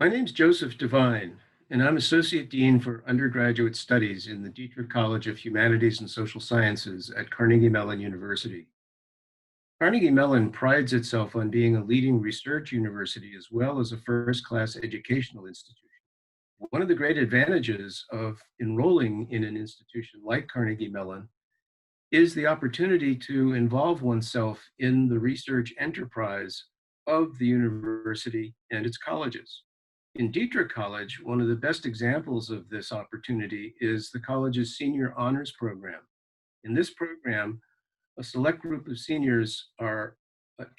My name's Joseph Devine, and I'm Associate Dean for Undergraduate Studies in the Dietrich College of Humanities and Social Sciences at Carnegie Mellon University. Carnegie Mellon prides itself on being a leading research university as well as a first-class educational institution. One of the great advantages of enrolling in an institution like Carnegie Mellon is the opportunity to involve oneself in the research enterprise of the university and its colleges. In Dietrich College, one of the best examples of this opportunity is the college's senior honors program. In this program, a select group of seniors are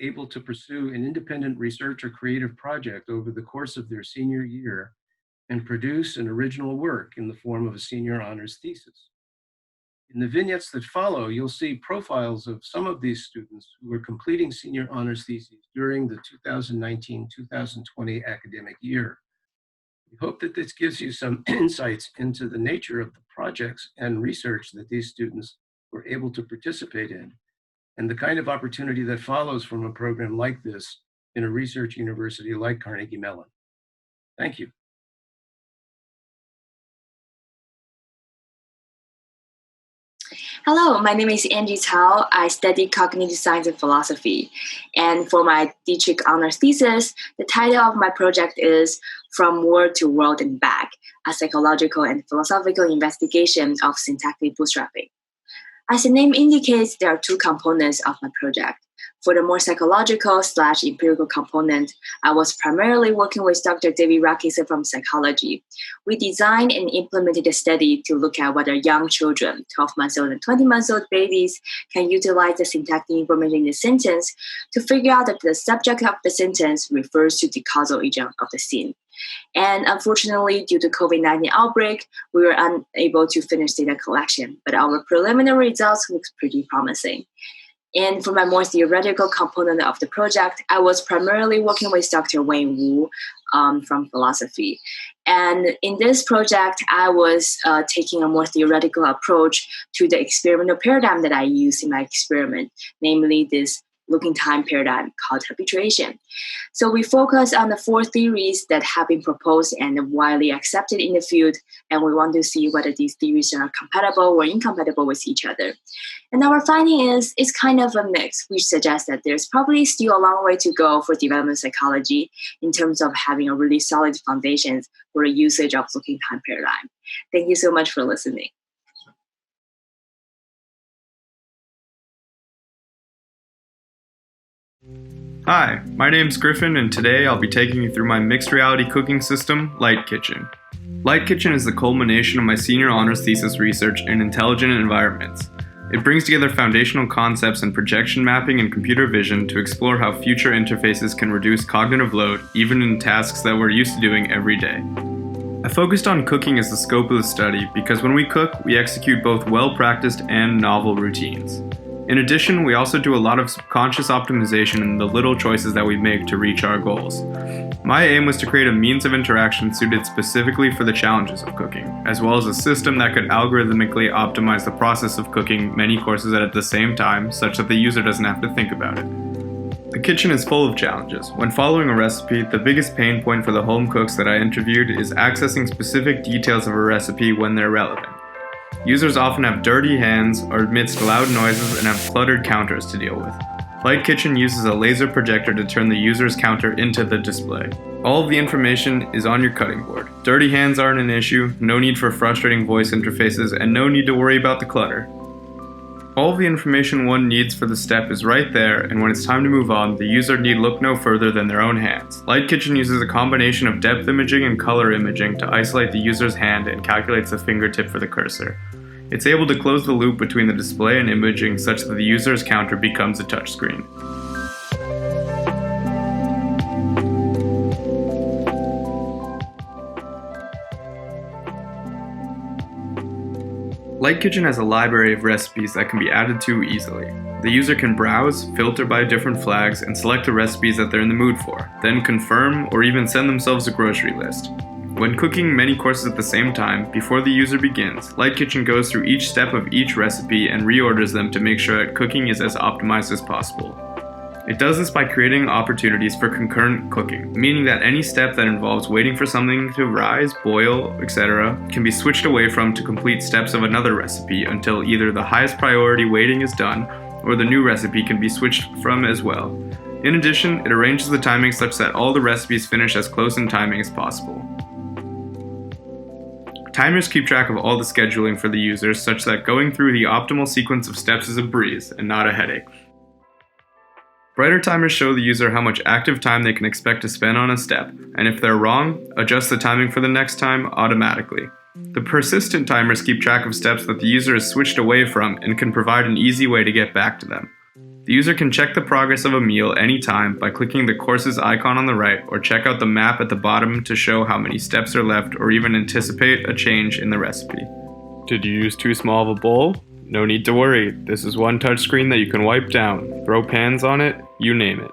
able to pursue an independent research or creative project over the course of their senior year and produce an original work in the form of a senior honors thesis. In the vignettes that follow, you'll see profiles of some of these students who are completing senior honors theses during the 2019-2020 academic year. We hope that this gives you some insights into the nature of the projects and research that these students were able to participate in, and the kind of opportunity that follows from a program like this in a research university like Carnegie Mellon. Thank you. Hello, my name is Angie Cao. I study cognitive science and philosophy. And for my Dietrich honors thesis, the title of my project is From Word to World and Back, a psychological and philosophical investigation of syntactic bootstrapping. As the name indicates, there are two components of my project. For the more psychological/empirical component, I was primarily working with Dr. David Rakis from psychology. We designed and implemented a study to look at whether young children, 12-month-old and 20-month-old babies, can utilize the syntactic information in the sentence to figure out that the subject of the sentence refers to the causal agent of the scene. And unfortunately, due to COVID-19 outbreak, we were unable to finish data collection, but our preliminary results look pretty promising. And for my more theoretical component of the project, I was primarily working with Dr. Wayne Wu from philosophy. And in this project, I was taking a more theoretical approach to the experimental paradigm that I use in my experiment, namely this looking time paradigm called habituation. So we focus on the four theories that have been proposed and widely accepted in the field, and we want to see whether these theories are compatible or incompatible with each other. And our finding is it's kind of a mix, which suggests that there's probably still a long way to go for development psychology in terms of having a really solid foundation for the usage of looking time paradigm. Thank you so much for listening. Hi, my name's Griffin, and today I'll be taking you through my mixed reality cooking system, Light Kitchen. Light Kitchen is the culmination of my senior honors thesis research in intelligent environments. It brings together foundational concepts in projection mapping and computer vision to explore how future interfaces can reduce cognitive load, even in tasks that we're used to doing every day. I focused on cooking as the scope of the study because when we cook, we execute both well-practiced and novel routines. In addition, we also do a lot of subconscious optimization in the little choices that we make to reach our goals. My aim was to create a means of interaction suited specifically for the challenges of cooking, as well as a system that could algorithmically optimize the process of cooking many courses at the same time, such that the user doesn't have to think about it. The kitchen is full of challenges. When following a recipe, the biggest pain point for the home cooks that I interviewed is accessing specific details of a recipe when they're relevant. Users often have dirty hands, are amidst loud noises, and have cluttered counters to deal with. Light Kitchen uses a laser projector to turn the user's counter into the display. All of the information is on your cutting board. Dirty hands aren't an issue, no need for frustrating voice interfaces, and no need to worry about the clutter. All of the information one needs for the step is right there, and when it's time to move on, the user need look no further than their own hands. Light Kitchen uses a combination of depth imaging and color imaging to isolate the user's hand and calculates the fingertip for the cursor. It's able to close the loop between the display and imaging such that the user's counter becomes a touchscreen. Light Kitchen has a library of recipes that can be added to easily. The user can browse, filter by different flags, and select the recipes that they're in the mood for, then confirm or even send themselves a grocery list. When cooking many courses at the same time, before the user begins, Light Kitchen goes through each step of each recipe and reorders them to make sure that cooking is as optimized as possible. It does this by creating opportunities for concurrent cooking, meaning that any step that involves waiting for something to rise, boil, etc., can be switched away from to complete steps of another recipe until either the highest priority waiting is done, or the new recipe can be switched from as well. In addition, it arranges the timing such that all the recipes finish as close in timing as possible. Timers keep track of all the scheduling for the users such that going through the optimal sequence of steps is a breeze and not a headache. Brighter timers show the user how much active time they can expect to spend on a step, and if they're wrong, adjust the timing for the next time automatically. The persistent timers keep track of steps that the user has switched away from and can provide an easy way to get back to them. The user can check the progress of a meal anytime by clicking the courses icon on the right or check out the map at the bottom to show how many steps are left or even anticipate a change in the recipe. Did you use too small of a bowl? No need to worry, this is one touchscreen that you can wipe down, throw pans on it, you name it.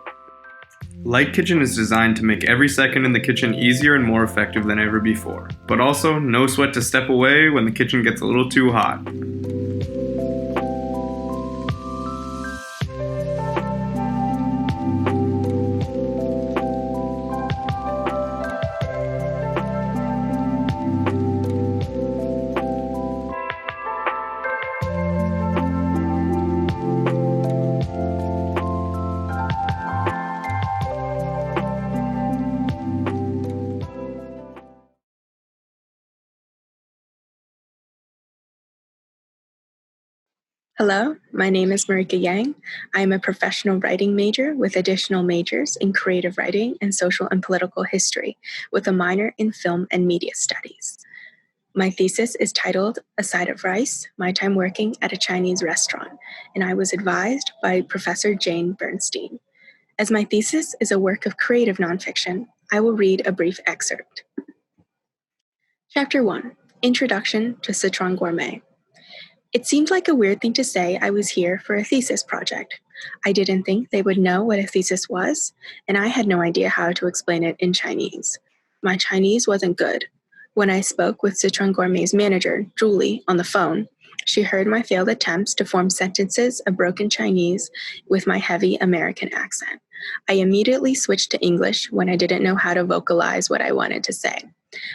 Light Kitchen is designed to make every second in the kitchen easier and more effective than ever before, but also no sweat to step away when the kitchen gets a little too hot. Hello, my name is Marika Yang. I am a professional writing major with additional majors in creative writing and social and political history, with a minor in film and media studies. My thesis is titled A Side of Rice, My Time Working at a Chinese Restaurant, and I was advised by Professor Jane Bernstein. As my thesis is a work of creative nonfiction, I will read a brief excerpt. Chapter 1, Introduction to Sichuan Gourmet. It seemed like a weird thing to say I was here for a thesis project. I didn't think they would know what a thesis was, and I had no idea how to explain it in Chinese. My Chinese wasn't good. When I spoke with Sichuan Gourmet's manager, Julie, on the phone, she heard my failed attempts to form sentences of broken Chinese with my heavy American accent. I immediately switched to English when I didn't know how to vocalize what I wanted to say.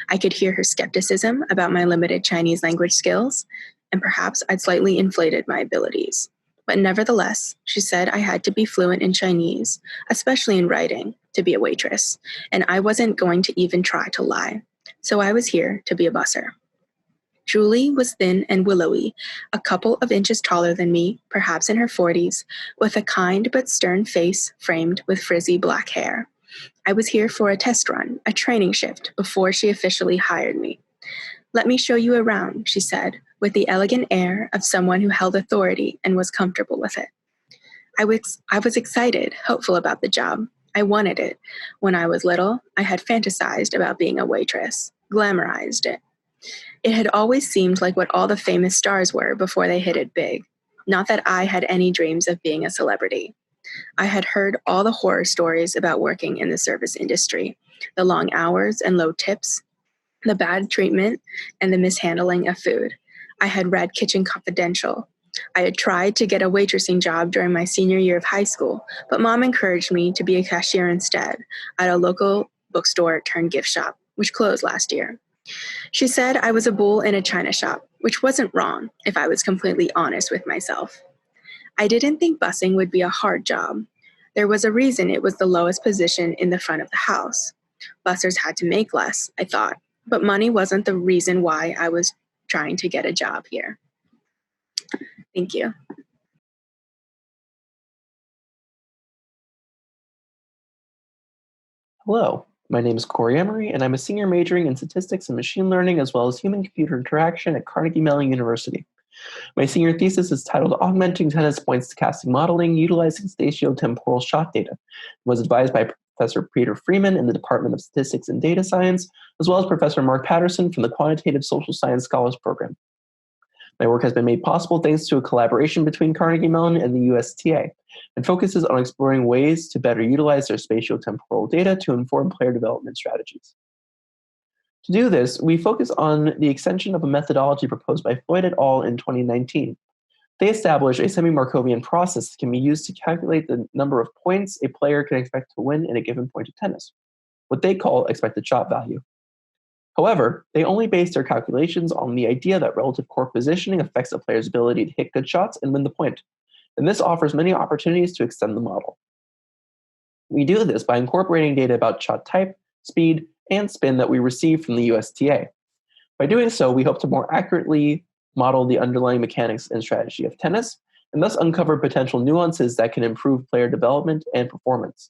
I could hear her skepticism about my limited Chinese language skills, and perhaps I'd slightly inflated my abilities. But nevertheless, she said I had to be fluent in Chinese, especially in writing, to be a waitress, and I wasn't going to even try to lie. So I was here to be a busser. Julie was thin and willowy, a couple of inches taller than me, perhaps in her 40s, with a kind but stern face framed with frizzy black hair. I was here for a test run, a training shift, before she officially hired me. "Let me show you around," she said, with the elegant air of someone who held authority and was comfortable with it. I was excited, hopeful about the job. I wanted it. When I was little, I had fantasized about being a waitress, glamorized it. It had always seemed like what all the famous stars were before they hit it big. Not that I had any dreams of being a celebrity. I had heard all the horror stories about working in the service industry, the long hours and low tips, the bad treatment, and the mishandling of food. I had read Kitchen Confidential. I had tried to get a waitressing job during my senior year of high school, but Mom encouraged me to be a cashier instead at a local bookstore turned gift shop, which closed last year. She said I was a bull in a china shop, which wasn't wrong if I was completely honest with myself. I didn't think busing would be a hard job. There was a reason it was the lowest position in the front of the house. Bussers had to make less, I thought, but money wasn't the reason why I was trying to get a job here. Thank you. Hello, my name is Corey Emery, and I'm a senior majoring in statistics and machine learning, as well as human-computer interaction at Carnegie Mellon University. My senior thesis is titled Augmenting Tennis Point Stochastic Modeling Utilizing Spatiotemporal Shot Data. It was advised by Professor Peter Freeman in the Department of Statistics and Data Science, as well as Professor Mark Patterson from the Quantitative Social Science Scholars Program. My work has been made possible thanks to a collaboration between Carnegie Mellon and the USTA, and focuses on exploring ways to better utilize their spatiotemporal data to inform player development strategies. To do this, we focus on the extension of a methodology proposed by Floyd et al. In 2019. They establish a semi-Markovian process that can be used to calculate the number of points a player can expect to win in a given point of tennis, what they call expected shot value. However, they only base their calculations on the idea that relative court positioning affects a player's ability to hit good shots and win the point, and this offers many opportunities to extend the model. We do this by incorporating data about shot type, speed, and spin that we receive from the USTA. By doing so, we hope to more accurately model the underlying mechanics and strategy of tennis, and thus uncover potential nuances that can improve player development and performance.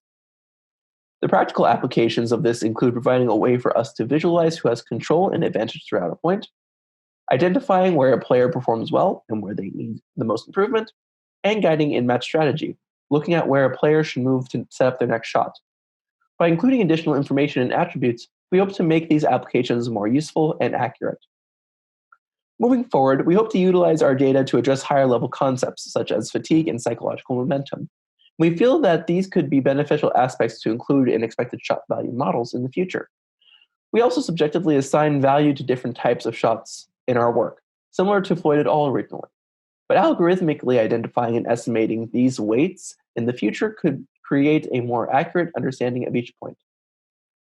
The practical applications of this include providing a way for us to visualize who has control and advantage throughout a point, identifying where a player performs well and where they need the most improvement, and guiding in-match strategy, looking at where a player should move to set up their next shot. By including additional information and attributes, we hope to make these applications more useful and accurate. Moving forward, we hope to utilize our data to address higher-level concepts such as fatigue and psychological momentum. We feel that these could be beneficial aspects to include in expected shot value models in the future. We also subjectively assign value to different types of shots in our work, similar to Floyd et al. Originally. But algorithmically identifying and estimating these weights in the future could create a more accurate understanding of each point.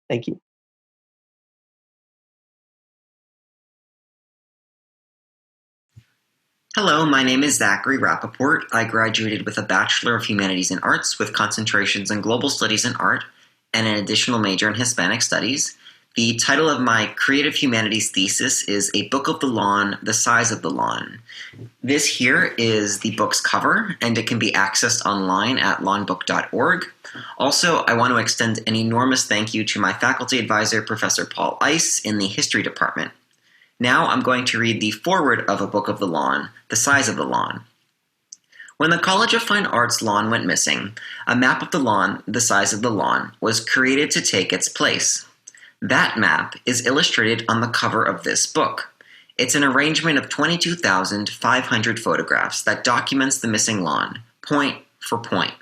Thank you. Hello, my name is Zachary Rappaport. I graduated with a Bachelor of Humanities in Arts with concentrations in Global Studies and Art and an additional major in Hispanic Studies. The title of my creative humanities thesis is A Book of the Lawn, The Size of the Lawn. This here is the book's cover, and it can be accessed online at lawnbook.org. Also, I want to extend an enormous thank you to my faculty advisor, Professor Paul Ice, in the History Department. Now I'm going to read the foreword of A Book of the Lawn, The Size of the Lawn. When the College of Fine Arts lawn went missing, a map of the lawn, the size of the lawn, was created to take its place. That map is illustrated on the cover of this book. It's an arrangement of 22,500 photographs that documents the missing lawn, point for point.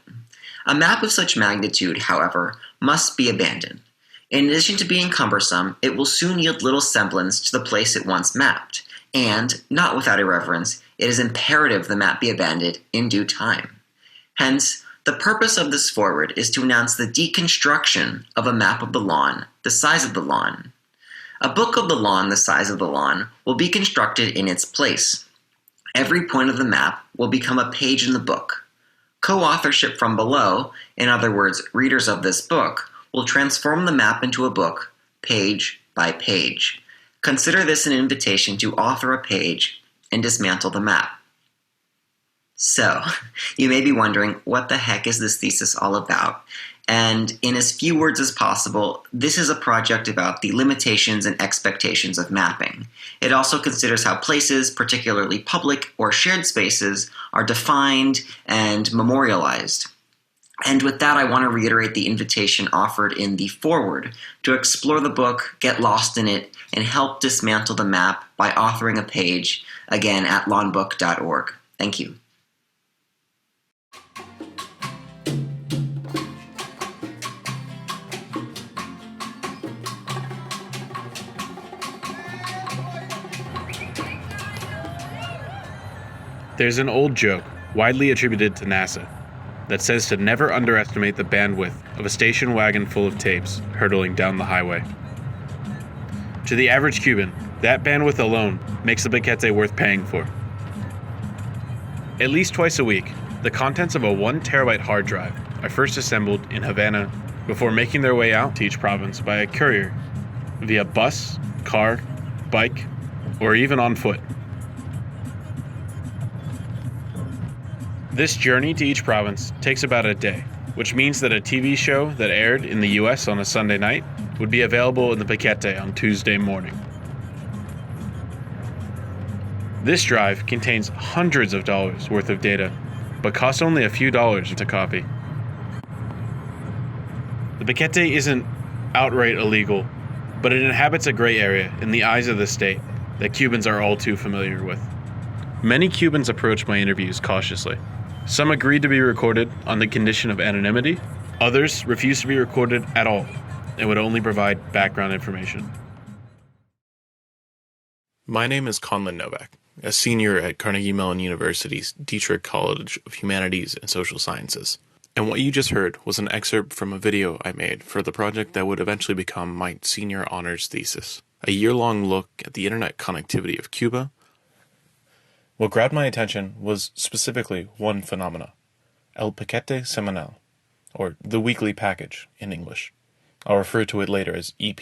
A map of such magnitude, however, must be abandoned. In addition to being cumbersome, it will soon yield little semblance to the place it once mapped, and, not without irreverence, it is imperative the map be abandoned in due time. Hence, the purpose of this foreword is to announce the deconstruction of a map of the lawn, the size of the lawn. A book of the lawn, the size of the lawn, will be constructed in its place. Every point of the map will become a page in the book. Co-authorship from below, in other words, readers of this book, will transform the map into a book, page by page. Consider this an invitation to author a page and dismantle the map. So, you may be wondering, what the heck is this thesis all about? And in as few words as possible, this is a project about the limitations and expectations of mapping. It also considers how places, particularly public or shared spaces, are defined and memorialized. And with that, I want to reiterate the invitation offered in the foreword to explore the book, get lost in it, and help dismantle the map by authoring a page, again, at lawnbook.org. Thank you. There's an old joke, widely attributed to NASA, that says to never underestimate the bandwidth of a station wagon full of tapes hurtling down the highway. To the average Cuban, that bandwidth alone makes the piquete worth paying for. At least twice a week, the contents of a 1 terabyte hard drive are first assembled in Havana before making their way out to each province by a courier via bus, car, bike, or even on foot. This journey to each province takes about a day, which means that a TV show that aired in the US on a Sunday night would be available in the Paquete on Tuesday morning. This drive contains hundreds of dollars worth of data, but costs only a few dollars to copy. The Paquete isn't outright illegal, but it inhabits a gray area in the eyes of the state that Cubans are all too familiar with. Many Cubans approach my interviews cautiously. Some agreed to be recorded on the condition of anonymity. Others refused to be recorded at all and would only provide background information. My name is Conlon Novak, a senior at Carnegie Mellon University's Dietrich College of Humanities and Social Sciences. And what you just heard was an excerpt from a video I made for the project that would eventually become my senior honors thesis, a year-long look at the internet connectivity of Cuba. What grabbed my attention was specifically one phenomena, el paquete semanal, or the weekly package in English. I'll refer to it later as EP.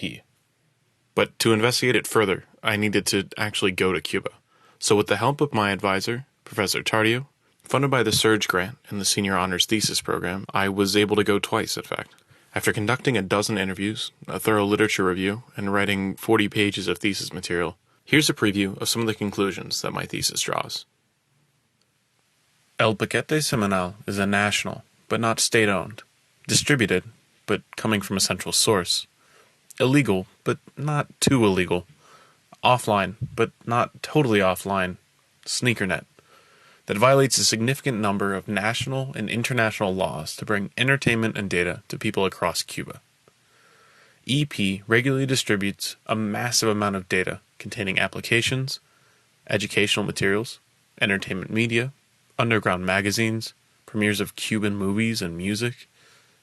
But to investigate it further, I needed to actually go to Cuba. So with the help of my advisor, Professor Tardio, funded by the Surge Grant in the Senior Honors Thesis Program, I was able to go twice, in fact. After conducting a dozen interviews, a thorough literature review, and writing 40 pages of thesis material, here's a preview of some of the conclusions that my thesis draws. El Paquete Semanal is a national, but not state-owned, distributed, but coming from a central source, illegal, but not too illegal, offline, but not totally offline, sneakernet, that violates a significant number of national and international laws to bring entertainment and data to people across Cuba. EP regularly distributes a massive amount of data containing applications, educational materials, entertainment media, underground magazines, premieres of Cuban movies and music,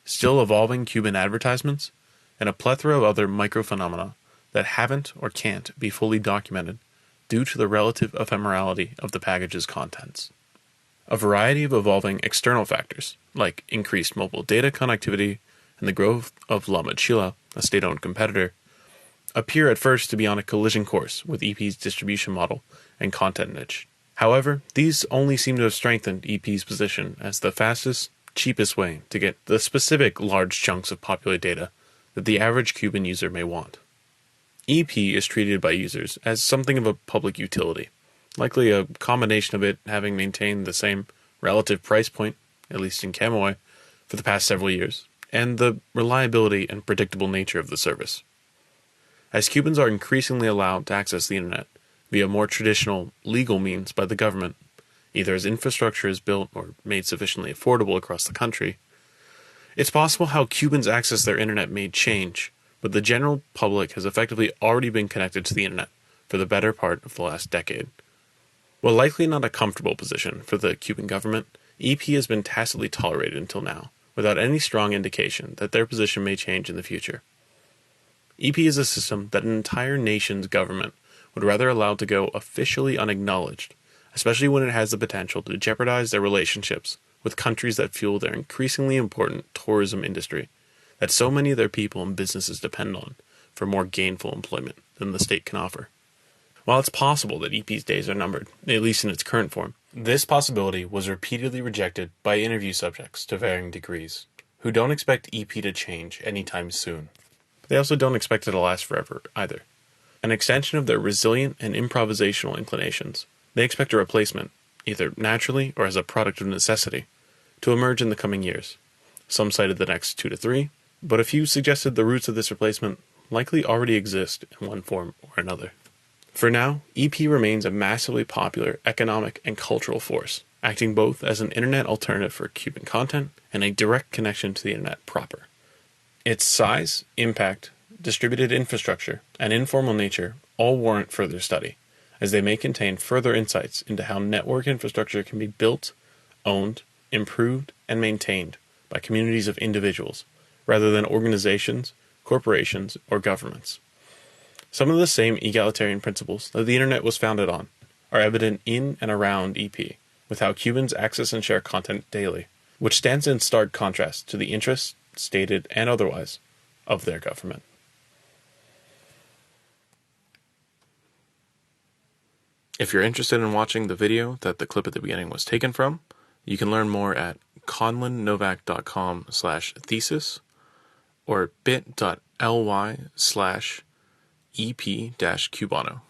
still evolving Cuban advertisements, and a plethora of other microphenomena that haven't or can't be fully documented due to the relative ephemerality of the package's contents. A variety of evolving external factors, like increased mobile data connectivity and the growth of La Mochila, a state-owned competitor, appear at first to be on a collision course with EP's distribution model and content niche. However, these only seem to have strengthened EP's position as the fastest, cheapest way to get the specific large chunks of popular data that the average Cuban user may want. EP is treated by users as something of a public utility, likely a combination of it having maintained the same relative price point, at least in Camoy, for the past several years, and the reliability and predictable nature of the service. As Cubans are increasingly allowed to access the internet via more traditional, legal means by the government, either as infrastructure is built or made sufficiently affordable across the country, it's possible how Cubans access their internet may change, but the general public has effectively already been connected to the internet for the better part of the last decade. While likely not a comfortable position for the Cuban government, EP has been tacitly tolerated until now, without any strong indication that their position may change in the future. EP is a system that an entire nation's government would rather allow to go officially unacknowledged, especially when it has the potential to jeopardize their relationships with countries that fuel their increasingly important tourism industry that so many of their people and businesses depend on for more gainful employment than the state can offer. While it's possible that EP's days are numbered, at least in its current form, this possibility was repeatedly rejected by interview subjects to varying degrees, who don't expect EP to change anytime soon. They also don't expect it to last forever either. An extension of their resilient and improvisational inclinations, they expect a replacement, either naturally or as a product of necessity, to emerge in the coming years. Some cited the next 2 to 3, but a few suggested the roots of this replacement likely already exist in one form or another. For now, EP remains a massively popular economic and cultural force, acting both as an internet alternative for Cuban content and a direct connection to the internet proper. Its size, impact, distributed infrastructure, and informal nature all warrant further study, as they may contain further insights into how network infrastructure can be built, owned, improved, and maintained by communities of individuals, rather than organizations, corporations, or governments. Some of the same egalitarian principles that the internet was founded on are evident in and around EP, with how Cubans access and share content daily, which stands in stark contrast to the interests, stated and otherwise, of their government. If you're interested in watching the video that the clip at the beginning was taken from, you can learn more at conlinnovak.com/thesis or bit.ly/EP-cubano.